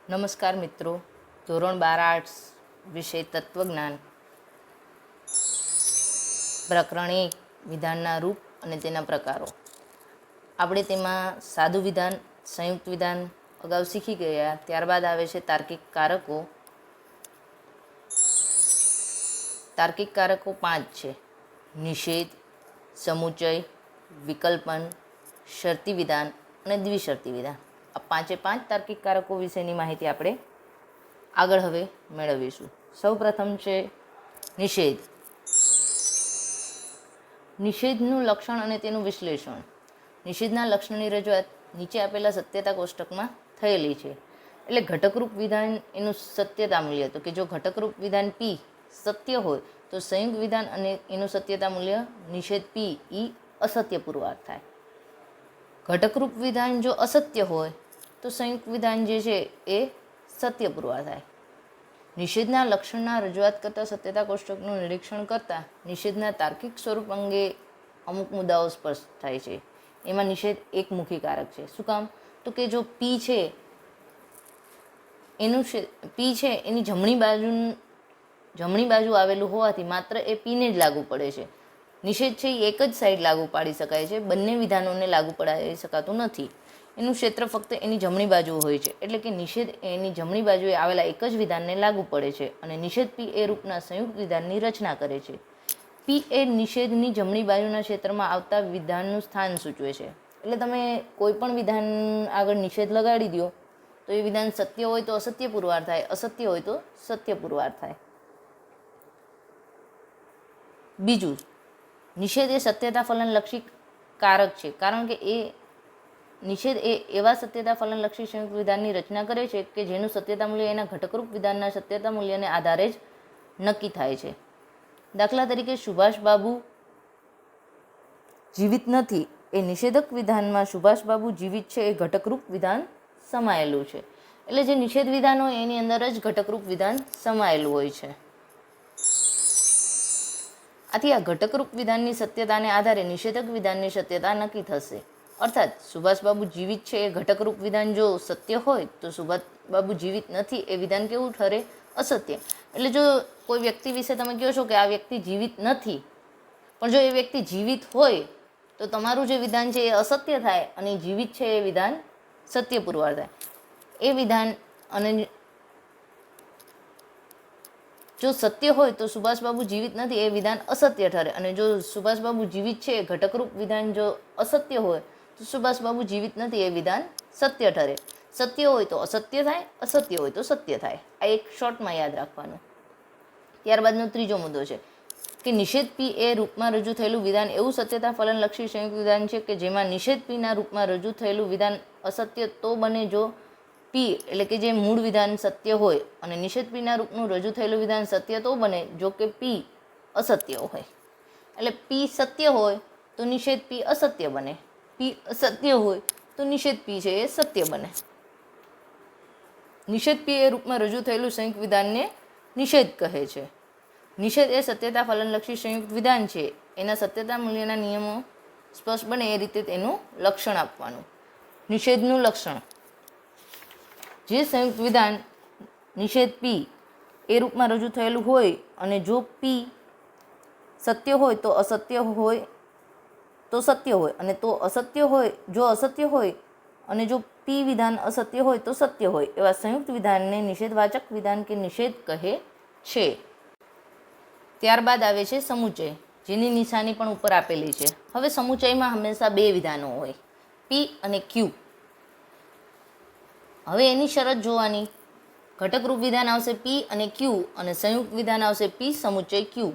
નમસ્કાર મિત્રો, ધોરણ 12 આર્ટ્સ વિષય તત્વજ્ઞાન પ્રકરણ 1 વિધાનના રૂપ અને તેના પ્રકારો. આપણે તેમાં સાદું વિધાન, સંયુક્ત વિધાન અગાઉ શીખી ગયા. ત્યારબાદ આવે છે તાર્કિક કારકો. તાર્કિક કારકો 5 છે: નિષેધ, સમુચય, વિકલ્પન, શરતી વિધાન અને દ્વિશરતી વિધાન. આ 5 તાર્કિક કારકો વિશેની માહિતી આપણે આગળ હવે મેળવીશું. સૌ પ્રથમ છે નિષેધ. નિષેધનું લક્ષણ અને તેનું વિશ્લેષણ. નિષેધના લક્ષણની રજૂઆત નીચે આપેલા સત્યતા કોષ્ટકમાં થયેલી છે. એટલે ઘટકરૂપ વિધાન એનું સત્યતા મૂલ્ય, તો કે જો ઘટકરૂપ વિધાન P સત્ય હોય તો સંયુક્ત વિધાન અને એનું સત્યતા મૂલ્ય નિષેધ P એ અસત્ય પુરવાર થાય. ઘટકરૂપ વિધાન જો અસત્ય હોય તો સંયુક્ત વિધાન જે છે એ સત્ય પુરવાર થાય. નિષેધના લક્ષણના રજૂઆત કરતા સત્યતા કોષ્ટકનું નિરીક્ષણ કરતા નિષેધના તાર્કિક સ્વરૂપ અંગે અમુક મુદ્દાઓ સ્પષ્ટ થાય છે. એમાં નિષેધ એકમુખી કારક છે. શું કામ? તો કે જો P છે એની જમણી બાજુ આવેલું હોવાથી માત્ર એ Pને જ લાગુ પડે છે. નિષેધ છે એ એક જ સાઈડ લાગુ પાડી શકાય છે, બંને વિધાનોને લાગુ પડાવી શકાતું નથી. એનું ક્ષેત્ર ફક્ત એની જમણી બાજુ હોય છે, એટલે કે નિષેધ એની જમણી બાજુએ આવેલા એક જ વિધાનને લાગુ પડે છે અને નિષેધ P એ રૂપના સંયુક્ત વિધાનની રચના કરે છે. P એ નિષેધની જમણી બાજુના ક્ષેત્રમાં આવતા વિધાનનું સ્થાન સૂચવે છે. એટલે તમે કોઈ પણ વિધાન આગળ નિષેધ લગાડી દો તો એ વિધાન સત્ય હોય તો અસત્ય પુરવાર થાય, અસત્ય હોય તો સત્ય પુરવાર થાય. બીજું, નિષેધ એ સત્યતા ફલનલક્ષી કારક છે, કારણ કે નિષેધ એ એવા સત્યતા ફલનલક્ષી સંયુક્ત વિધાનની રચના કરે છે કે જેનું સત્યતા મૂલ્ય એના ઘટકરૂપ વિધાનના સત્યતા મૂલ્યને આધારે જ નક્કી થાય છે. દાખલા તરીકે સુભાષબાબુ જીવિત નથી એ નિષેધક વિધાનમાં સુભાષબાબુ જીવિત છે એ ઘટકરૂપ વિધાન સમાયેલું છે. એટલે જે નિષેધ વિધાન હોય એની અંદર જ ઘટકરૂપ વિધાન સમાયેલું હોય છે. આથી આ ઘટકરૂપ વિધાનની સત્યતાને આધારે નિષેધક વિધાનની સત્યતા નક્કી થશે. અર્થાત સુભાષબાબુ જીવિત છે એ ઘટકરૂપ વિધાન જો સત્ય હોય તો સુભાષબાબુ જીવિત નથી એ વિધાન કેવું ઠરે? અસત્ય. એટલે જો કોઈ વ્યક્તિ વિશે તમે કહો છો કે આ વ્યક્તિ જીવિત નથી, પણ જો એ વ્યક્તિ જીવિત હોય તો તમારું જે વિધાન છે એ અસત્ય થાય અને જીવિત છે એ વિધાન સત્ય પુરવાર થાય. એ વિધાન અને જો સત્ય હોય તો સુભાષબાબુ જીવિત નથી એ વિધાન અસત્ય ઠરે, અને જો સુભાષબાબુ જીવિત છે એ ઘટકરૂપ વિધાન જો અસત્ય હોય તો સુભાષબાબુ જીવિત નથી એ વિધાન સત્ય ઠરે. સત્ય હોય તો અસત્ય થાય, અસત્ય હોય તો સત્ય થાય. આ એક શોર્ટમાં યાદ રાખવાનું. ત્યારબાદનો ત્રીજો મુદ્દો છે કે નિષેધ P એ રૂપમાં રજૂ થયેલું વિધાન એવું સત્યતા ફલનલક્ષી સંયુક્ત વિધાન છે કે જેમાં નિષેધ Pના રૂપમાં રજૂ થયેલું વિધાન અસત્ય તો બને જો P એટલે કે જે મૂળ વિધાન સત્ય હોય, અને નિષેધ Pના રૂપનું રજૂ થયેલું વિધાન સત્ય તો બને જો કે P અસત્ય હોય. એટલે P સત્ય હોય તો નિષેધ P અસત્ય બને, P અસત્ય હોય તો નિષેધ P છે એ સત્ય બને. નિષેધ P એ રૂપમાં રજૂ થયેલું સંયુક્ત વિધાનને નિષેધ કહે છે. નિષેધ એ સત્યતા ફલનલક્ષી સંયુક્ત વિધાન છે. એના સત્યતા મૂલ્યના નિયમો સ્પષ્ટ બને એ રીતે તેનું લક્ષણ આપવાનું. નિષેધનું લક્ષણ: જે સંયુક્ત વિધાન નિષેધ P એ રૂપમાં રજૂ થયેલું હોય અને જો P સત્ય હોય તો અસત્ય હોય તો સત્ય હોય, અને તો અસત્ય હોય જો અસત્ય હોય અને જો P વિધાન અસત્ય હોય તો સત્ય હોય, એવા સંયુક્ત વિધાનને નિષેધવાચક વિધાન કે નિષેધ કહે છે. ત્યારબાદ આવે છે સમુચય, જેની નિશાની પણ ઉપર આપેલી છે. હવે સમુચયમાં હંમેશા બે વિધાનો હોય, P અને Q. હવે એની શરત જોવાની. ઘટકરૂપ વિધાન આવશે P અને Q અને સંયુક્ત વિધાન આવશે P સમુચય Q.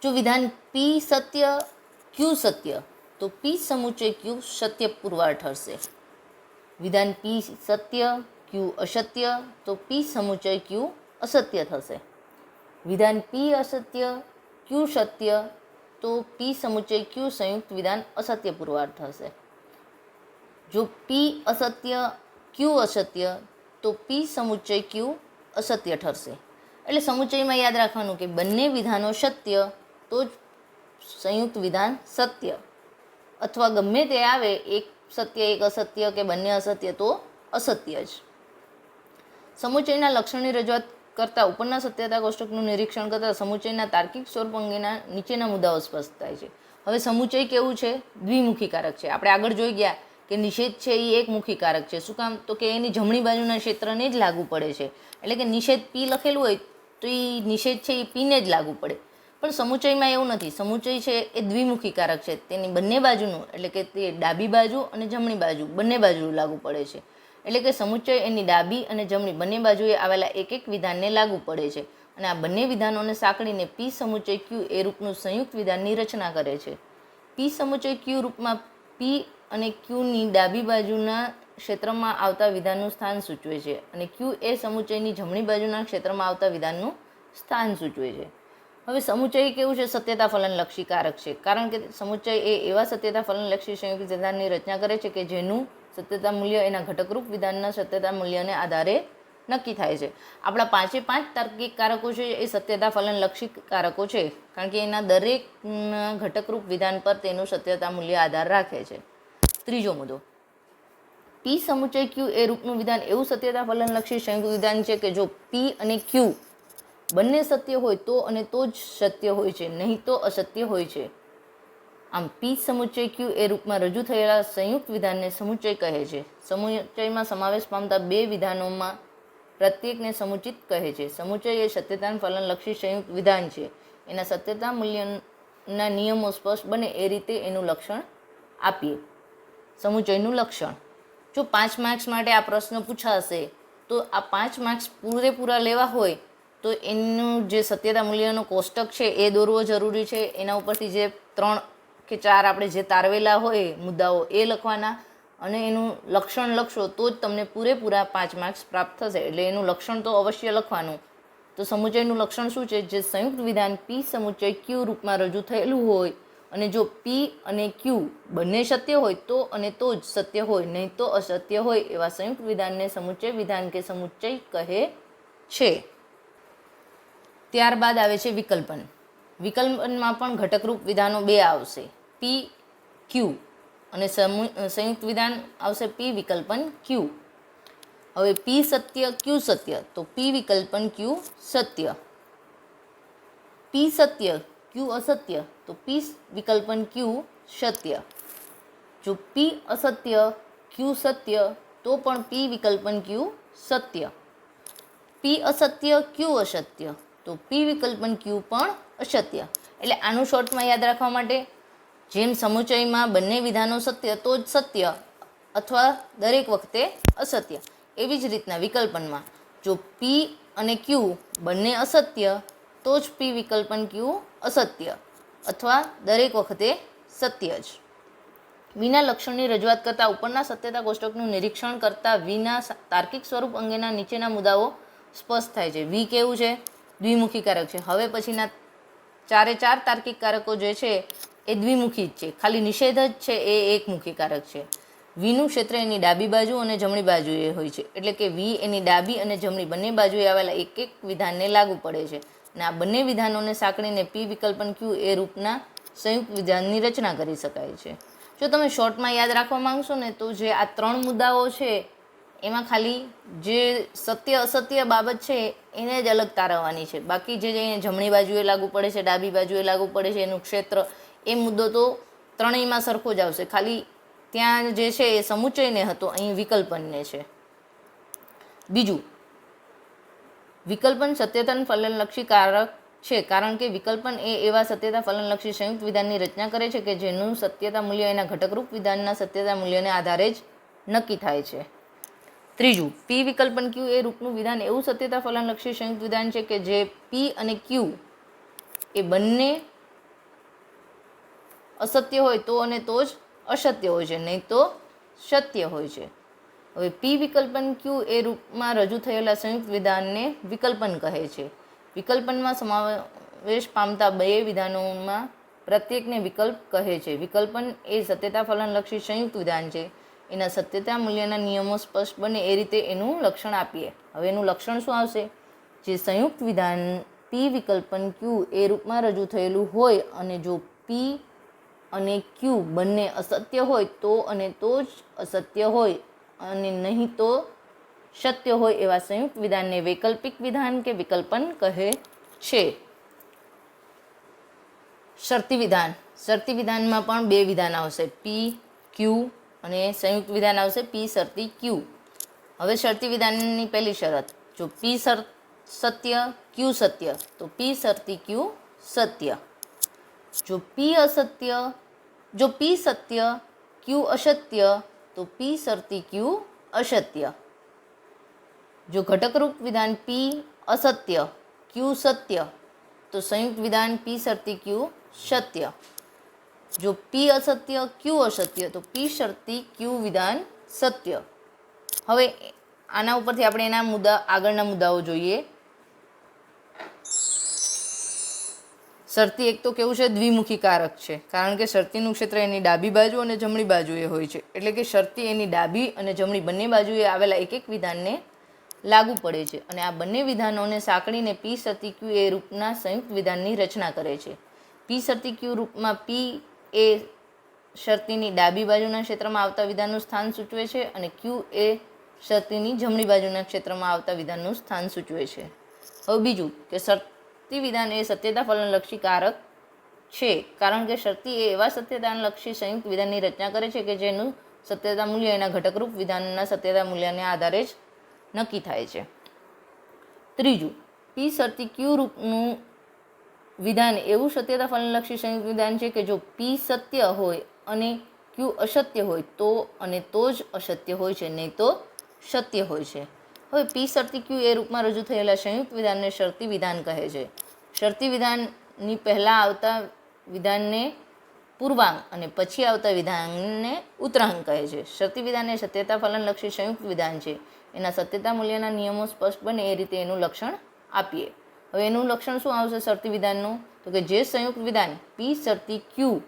જો વિધાન P સત્ય Q સત્ય તો P સમુચય Q સત્ય પુરવાર ઠરશે. વિધાન P સત્ય Q અસત્ય તો P સમુચય Q અસત્ય થશે. વિધાન P અસત્ય Q સત્ય તો P સમુચય Q સંયુક્ત વિધાન અસત્ય પુરવાર થશે. જો P અસત્ય Q અસત્ય તો P સમુચય Q અસત્ય ઠરશે. એટલે સમુચયમાં યાદ રાખવાનું કે બંને વિધાનો સત્ય તો જ સંયુક્ત વિધાન સત્ય, અથવા ગમે તે આવે, એક સત્ય એક અસત્ય કે બંને અસત્ય તો અસત્ય જ. સમુચયના લક્ષણની રજૂઆત કરતા ઉપરના સત્યતા કોષ્ટકનું નિરીક્ષણ કરતા સમુચયના તાર્કિક સ્વરૂપ અંગેના નીચેના મુદ્દાઓ સ્પષ્ટ થાય છે. હવે સમુચય કેવું છે? દ્વિમુખી કારક છે. આપણે આગળ જોઈ ગયા કે નિષેધ છે એ એકમુખી કારક છે. શું કામ? તો કે એની જમણી બાજુના ક્ષેત્રને જ લાગુ પડે છે. એટલે કે નિષેધ પી લખેલું હોય તો એ નિષેધ છે એ પીને જ લાગુ પડે. પણ સમુચયમાં એવું નથી. સમુચય છે એ દ્વિમુખી કારક છે. તેની બંને બાજુનું એટલે કે તે ડાબી બાજુ અને જમણી બાજુ બંને બાજુ લાગુ પડે છે. એટલે કે સમુચય એની ડાબી અને જમણી બંને બાજુએ આવેલા એક એક વિધાનને લાગુ પડે છે અને આ બંને વિધાનોને સાંકળીને પી સમુચય ક્યુ એ રૂપનું સંયુક્ત વિધાનની રચના કરે છે. પી સમુચય ક્યુ રૂપમાં પી અને ક્યુની ડાબી બાજુના ક્ષેત્રમાં આવતા વિધાનનું સ્થાન સૂચવે છે અને ક્યુ એ સમુચયની જમણી બાજુના ક્ષેત્રમાં આવતા વિધાનનું સ્થાન સૂચવે છે. હવે સમુચય કેવું છે? સત્યતા ફલનલક્ષી કારક છે. કારણ કે સમુચય એ એવા સત્યતા ફલનલક્ષી સંયુક્ત વિધાનની રચના કરે છે કે જેનું સત્યતા મૂલ્ય એના ઘટકરૂપ વિધાનના સત્યતા મૂલ્યને આધારે નક્કી થાય છે. આપણા 5 તાર્કિક કારકો છે એ સત્યતા ફલનલક્ષી કારકો છે કારણ કે એના દરેક ઘટકરૂપ વિધાન પર તેનું સત્યતા મૂલ્ય આધાર રાખે છે. ત્રીજો મુદ્દો, પી સમુચય ક્યુ એ રૂપનું વિધાન એવું સત્યતા ફલનલક્ષી સંયુક્ત વિધાન છે કે જો પી અને ક્યુ બંને સત્ય હોય તો અને તો જ સત્ય હોય છે, નહીં તો અસત્ય હોય છે. આમ પી સમુચય ક્યુ એ રૂપમાં રજૂ થયેલા સંયુક્ત વિધાનને સમુચય કહે છે. સમુચયમાં સમાવેશ પામતા બે વિધાનોમાં પ્રત્યેકને સમુચિત કહે છે. સમુચય એ સત્યતા ફલનલક્ષી સંયુક્ત વિધાન છે. એના સત્યતા મૂલ્યના નિયમો સ્પષ્ટ બને એ રીતે એનું લક્ષણ આપીએ. સમુચયનું લક્ષણ. જો 5 માર્ક્સ માટે આ પ્રશ્ન પૂછાશે તો આ 5 માર્ક્સ પૂરેપૂરા લેવા હોય તો એનું જે સત્યતા મૂલ્યનો કોષ્ટક છે એ દોરવો જરૂરી છે. એના ઉપરથી જે 3 કે 4 આપણે જે તારવેલા હોય મુદ્દાઓ એ લખવાના અને એનું લક્ષણ લખશો તો જ તમને પૂરેપૂરા 5 માર્ક્સ પ્રાપ્ત થશે. એટલે એનું લક્ષણ તો અવશ્ય લખવાનું. તો સમુચયનું લક્ષણ શું છે? જે સંયુક્ત વિધાન પી સમુચય ક્યુ રૂપમાં રજૂ થયેલું હોય અને જો પી અને ક્યુ બંને સત્ય હોય તો અને તો જ સત્ય હોય, નહીં તો અસત્ય હોય એવા સંયુક્ત વિધાનને સમુચય વિધાન કે સમુચય કહે છે. ત્યારબાદ આવે છે વિકલ્પન. વિકલ્પનમાં પણ ઘટકરૂપ વિધાનો 2 આવશે, પી ક્યુ, અને સંયુક્ત વિધાન આવશે પી વિકલ્પન ક્યુ. હવે પી સત્ય ક્યુ સત્ય તો પી વિકલ્પન ક્યુ સત્ય. પી સત્ય ક્યુ અસત્ય તો પી વિકલ્પન ક્યુ સત્ય. જો પી અસત્ય ક્યુ સત્ય તો પણ પી વિકલ્પન ક્યુ સત્ય. પી અસત્ય ક્યુ અસત્ય તો પી વિકલ્પન ક્યુ પણ અસત્ય. એટલે આનું શોર્ટમાં યાદ રાખવા માટે જેમ સમુચયમાં બંને વિધાનો સત્ય તો જ સત્ય અથવા દરેક વખતે અસત્ય, એવી જ રીતના વિકલ્પનમાં જો પી અને ક્યુ બંને અસત્ય તો જ પી વિકલ્પન ક્યુ અસત્ય અથવા દરેક વખતે સત્ય જ. વિના લક્ષણની રજૂઆત કરતાં ઉપરના સત્યતા કોષ્ટકનું નિરીક્ષણ કરતાં વિના તાર્કિક સ્વરૂપ અંગેના નીચેના મુદ્દાઓ સ્પષ્ટ થાય છે. વી કેવું છે? દ્વિમુખી કારક છે. હવે પછીના 4 તાર્કિક કારકો જે છે એ દ્વિમુખી જ છે. ખાલી નિષેધ જ છે એ એકમુખી કારક છે. વીનું ક્ષેત્ર એની ડાબી બાજુ અને જમણી બાજુએ હોય છે. એટલે કે વી એની ડાબી અને જમણી બંને બાજુએ આવેલા એક એક વિધાનને લાગુ પડે છે અને આ બંને વિધાનોને સાંકળીને પી વિકલ્પન ક્યુ એ રૂપના સંયુક્ત વિધાનની રચના કરી શકાય છે. જો તમે શોર્ટમાં યાદ રાખવા માંગશો ને તો જે આ 3 મુદ્દાઓ છે એમાં ખાલી જે સત્ય અસત્ય બાબત છે એને જ અલગ તારવવાની છે. બાકી જે જમણી બાજુએ લાગુ પડે છે, ડાબી બાજુએ લાગુ પડે છે, એનું ક્ષેત્ર, એ મુદ્દો તો ત્રણેયમાં સરખો જ આવશે. ખાલી ત્યાં જે છે એ સમુચયને હતો, અહીં વિકલ્પનને છે. બીજું, વિકલ્પન સત્યતા ફલનલક્ષી કારક છે કારણ કે વિકલ્પન એ એવા સત્યતા ફલનલક્ષી સંયુક્ત વિધાનની રચના કરે છે કે જેનું સત્યતા મૂલ્ય એના ઘટકરૂપ વિધાનના સત્યતા મૂલ્યને આધારે જ નક્કી થાય છે. ત્રીજું, પી વિકલ્પન ક્યુ એ રૂપનું વિધાન એવું સત્યતા ફલનલક્ષી સંયુક્ત વિધાન છે કે જે પી અને ક્યુ એ બંને અસત્ય હોય તો અને તો જ અસત્ય હોય છે, નહીં તો સત્ય હોય છે. હવે પી વિકલ્પન ક્યુ એ રૂપમાં રજૂ થયેલા સંયુક્ત વિધાનને વિકલ્પન કહે છે. વિકલ્પનમાં સમાવેશ પામતા 2 વિધાનોમાં પ્રત્યેકને વિકલ્પ કહે છે. વિકલ્પન એ સત્યતા ફલનલક્ષી સંયુક્ત વિધાન છે. એના સત્યતા મૂલ્યના નિયમો સ્પષ્ટ બને એ રીતે એનું લક્ષણ આપીએ. હવે એનું લક્ષણ શું આવશે? જે સંયુક્ત વિધાન પી વિકલ્પન ક્યુ એ રૂપમાં રજૂ થયેલું હોય અને જો પી અને ક્યુ બંને અસત્ય હોય તો અને તો જ અસત્ય હોય અને નહીં તો સત્ય હોય એવા સંયુક્ત વિધાનને વૈકલ્પિક વિધાન કે વિકલ્પન કહે છે. શરતી વિધાન. શરતી વિધાનમાં પણ બે વિધાન આવશે, પી ક્યુ, અને સંયુક્ત વિધાન આવશે પી શરતી ક્યુ. હવે શરતી વિધાનની પહેલી શરત, જો પી સત્ય ક્યુ સત્ય તો પી શરતી ક્યુ સત્ય. જો પી સત્ય ક્યુ અસત્ય તો પી શરતી ક્યુ અસત્ય. જો ઘટકરૂપ વિધાન પી અસત્ય ક્યુ સત્ય તો સંયુક્ત વિધાન પી શરતી ક્યુ સત્ય. જો પી અસત્ય ક્યુ અસત્ય તો પી શરતી ક્યુ વિધાન સત્ય. હવે આના ઉપરથી આપણે એના આગળના મુદ્દાઓ જોઈએ. શરતી એક તો કેવું છે, દ્વિમુખી કારક છે, કારણ કે શરતીનું ક્ષેત્ર એની ડાબી બાજુ અને જમણી બાજુએ હોય છે. એટલે કે શરતી એની ડાબી અને જમણી બંને બાજુએ આવેલા એક એક વિધાનને લાગુ પડે છે, અને આ બંને વિધાનોને સાંકળીને પી શરતી ક્યુ એ રૂપના સંયુક્ત વિધાનની રચના કરે છે. પી શરતી ક્યુ રૂપમાં પી એ શરતીની ડાબી બાજુના ક્ષેત્રમાં આવતા વિધાનનું સ્થાન સૂચવે છે, અને ક્યુ એ શરતીની જમણી બાજુના ક્ષેત્રમાં આવતા વિધાનનું સ્થાન સૂચવે છે. હવે બીજું કે શરતી વિધાન એ સત્યતા ફલનલક્ષી કારક છે, કારણ કે શરતી એ એવા સત્યતાલક્ષી સંયુક્ત વિધાનની રચના કરે છે કે જેનું સત્યતા મૂલ્ય એના ઘટકરૂપ વિધાનના સત્યતા મૂલ્યને આધારે જ નક્કી થાય છે. ત્રીજું, પી શરતી ક્યુ રૂપનું વિધાન એવું સત્યતા ફલનલક્ષી સંયુક્ત વિધાન છે કે જો પી સત્ય હોય અને ક્યુ અસત્ય હોય તો જ અસત્ય હોય છે, નહીં તો સત્ય હોય છે. હવે પી શરતી ક્યુ એ રૂપમાં રજૂ થયેલા સંયુક્ત વિધાનને શરતી વિધાન કહે છે. શરતી વિધાનની પહેલાં આવતા વિધાનને પૂર્વાંગ અને પછી આવતા વિધાનને ઉત્તરાંગ કહે છે. શરતી વિધાન એ સત્યતા ફલનલક્ષી સંયુક્ત વિધાન છે. એના સત્યતા મૂલ્યના નિયમો સ્પષ્ટ બને એ રીતે એનું લક્ષણ આપીએ. હવે એનું લક્ષણ શું આવશે શરતી વિધાનનું? તો કે જે સંયુક્ત વિધાન પી શરતી ક્યુ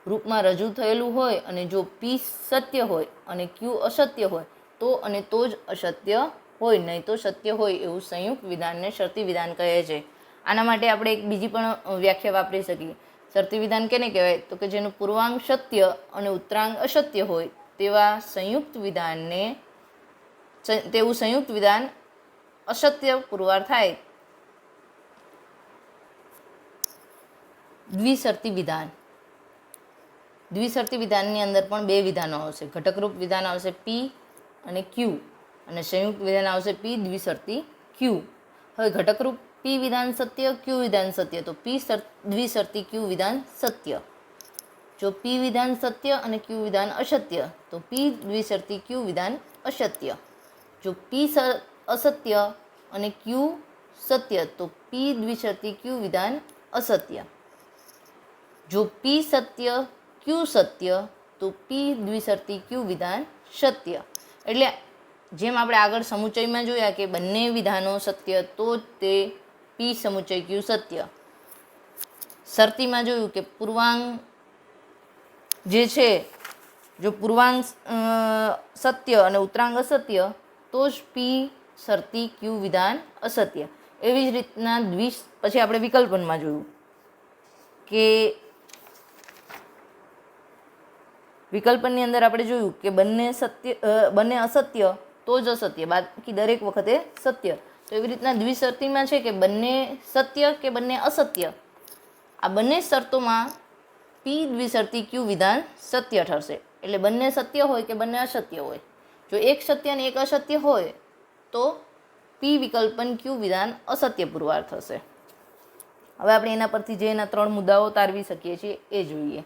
રૂપમાં રજૂ થયેલું હોય અને જો પી સત્ય હોય અને ક્યુ અસત્ય હોય તો જ અસત્ય હોય, નહીં તો સત્ય હોય એવું સંયુક્ત વિધાનને શરતી વિધાન કહે છે. આના માટે આપણે એક બીજી પણ વ્યાખ્યા વાપરી શકીએ. શરતી વિધાન કેને કહેવાય? તો કે જેનું પૂર્વાંગ સત્ય અને ઉત્તરાંગ અસત્ય હોય તેવું સંયુક્ત વિધાન અસત્ય પુરવાર થાય. દ્વિશરતી વિધાન. દ્વિશરતી વિધાનની અંદર પણ બે વિધાનો આવશે. ઘટકરૂપ વિધાન આવશે પી અને ક્યુ, અને સંયુક્ત વિધાન આવશે પી દ્વિશરતી ક્યુ. હવે ઘટકરૂપ પી વિધાન સત્ય ક્યુ વિધાન સત્ય તો પી દ્વિશરતી ક્યુ વિધાન સત્ય. જો પી વિધાન સત્ય અને ક્યુ વિધાન અસત્ય તો પી દ્વિશરતી ક્યુ વિધાન અસત્ય. જો પી અસત્ય અને ક્યુ સત્ય તો પી દ્વિશરતી ક્યુ વિધાન અસત્ય. જો પી સત્ય ક્યુ સત્ય તો પી દ્વિશરતી ક્યુ વિધાન સત્ય. એટલે જેમ આપણે આગળ સમુચયમાં જોયા કે બંને વિધાનો સત્ય તો જ તે પી સમુચય ક્યુ સત્ય. શરતીમાં જોયું કે પૂર્વાંગ જે છે, જો પૂર્વાંગ સત્ય અને ઉત્તરાંગ અસત્ય તો જ પી શરતી ક્યુ વિધાન અસત્ય. એવી જ રીતના પછી આપણે વિકલ્પનમાં જોયું કે વિકલ્પનની અંદર આપણે જોયું કે બંને અસત્ય તો જ અસત્ય, બાકી દરેક વખતે સત્ય. તો એવી રીતના દ્વિશરતીમાં છે કે બંને સત્ય કે બંને અસત્ય, આ બંને શરતોમાં પી દ્વિશરતી ક્યુ વિધાન સત્ય ઠરશે. એટલે બંને સત્ય હોય કે બંને અસત્ય હોય. જો એક સત્ય અને એક અસત્ય હોય તો પી વિકલ્પન ક્યુ વિધાન અસત્ય પુરવાર થશે. હવે આપણે એના પરથી જે એના 3 મુદ્દાઓ તારવી શકીએ છીએ એ જોઈએ.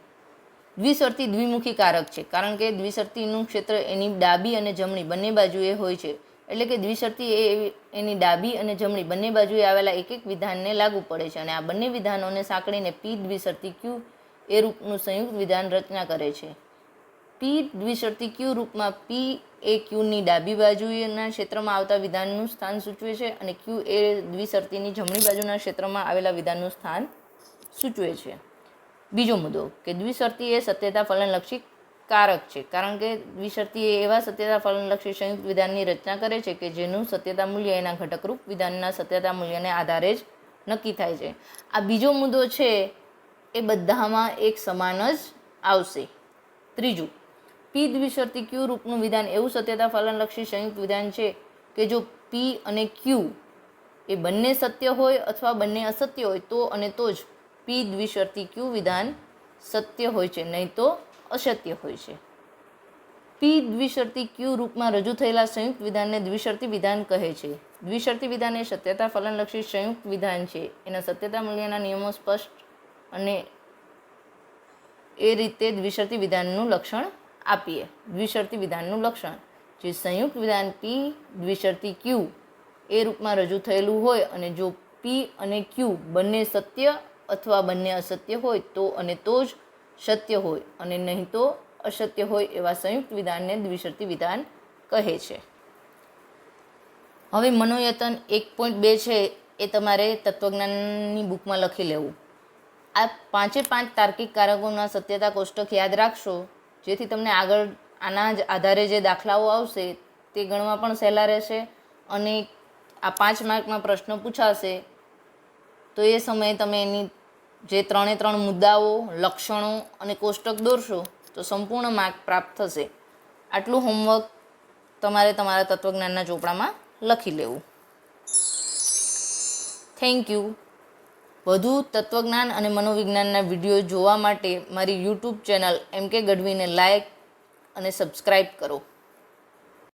દ્વિશરતી દ્વિમુખી કારક છે, કારણ કે દ્વિશરતીનું ક્ષેત્ર એની ડાબી અને જમણી બંને બાજુએ હોય છે. એટલે કે દ્વિશરતી એ એની ડાબી અને જમણી બંને બાજુએ આવેલા એક એક વિધાનને લાગુ પડે છે, અને આ બંને વિધાનોને સાંકળીને પી દ્વિશરતી ક્યુ એ રૂપનું સંયુક્ત વિધાન રચના કરે છે. પી દ્વિશરતી ક્યુ રૂપમાં પી એ ક્યુની ડાબી બાજુના ક્ષેત્રમાં આવતા વિધાનનું સ્થાન સૂચવે છે, અને ક્યુ એ દ્વિશરતીની જમણી બાજુના ક્ષેત્રમાં આવેલા વિધાનનું સ્થાન સૂચવે છે. બીજો મુદ્દો કે દ્વિશરતી એ સત્યતા ફલનલક્ષી કારક છે, કારણ કે દ્વિશરતી એ એવા સત્યતા ફલનલક્ષી સંયુક્ત વિધાનની રચના કરે છે કે જેનું સત્યતા મૂલ્ય એના ઘટકરૂપ વિધાનના સત્યતા મૂલ્યને આધારે જ નક્કી થાય છે. આ બીજો મુદ્દો છે એ બધામાં એક સમાન જ આવશે. ત્રીજું, પી દ્વિશરતી ક્યુ રૂપનું વિધાન એવું સત્યતા ફલનલક્ષી સંયુક્ત વિધાન છે કે જો પી અને ક્યુ એ બંને સત્ય હોય અથવા બંને અસત્ય હોય તો અને તો જ પી દ્વિશર્તી ક્યુ વિધાન સત્ય હોય છે, નહીં તો અસત્ય હોય છે. પી દ્વિશર્તી ક્યુ રૂપમાં રજૂ થયેલા સંયુક્ત વિધાનને દ્વિશર્તી વિધાન કહે છે. દ્વિશર્તી વિધાન એ સત્યતા ફલનલક્ષી સંયુક્ત વિધાન છે. એના સત્યતા મૂલ્યના નિયમો સ્પષ્ટ અને એ રીતે દ્વિશર્તી વિધાનનું લક્ષણ આપીએ. દ્વિશર્તી વિધાનનું લક્ષણ, જે સંયુક્ત વિધાન પી દ્વિશર્તી ક્યુ એ રૂપમાં રજૂ થયેલું હોય અને જો પી અને ક્યુ બંને સત્ય અથવા બંને અસત્ય હોય તો અને તો જ સત્ય હોય અને નહીં તો અસત્ય હોય એવા સંયુક્ત વિધાનને દ્વિશર્તી વિધાન કહે છે. હવે મનોયતન 1.2 છે એ તમારે તત્વજ્ઞાનની બુકમાં લખી લેવું. આ 5 તાર્કિક કારકોના સત્યતા કોષ્ટક યાદ રાખશો, જેથી તમને આગળ આના જ આધારે જે દાખલાઓ આવશે તે ગણવા પણ સહેલા રહેશે અને આ 5 માર્કમાં પ્રશ્ન પૂછાશે તો એ સમયે તમે એની જે 3 મુદ્દાઓ, લક્ષણો અને કોષ્ટક દોરશો તો સંપૂર્ણ માર્ક પ્રાપ્ત થશે. આટલું હોમવર્ક તમારે તમારા તત્વજ્ઞાનના ચોપડામાં લખી લેવું. Thank you. વધુ તત્વજ્ઞાન અને મનોવિજ્ઞાનના વિડીયો જોવા માટે મારી યુટ્યુબ ચેનલ MK ગઢવીને લાઈક અને સબસ્ક્રાઈબ કરો.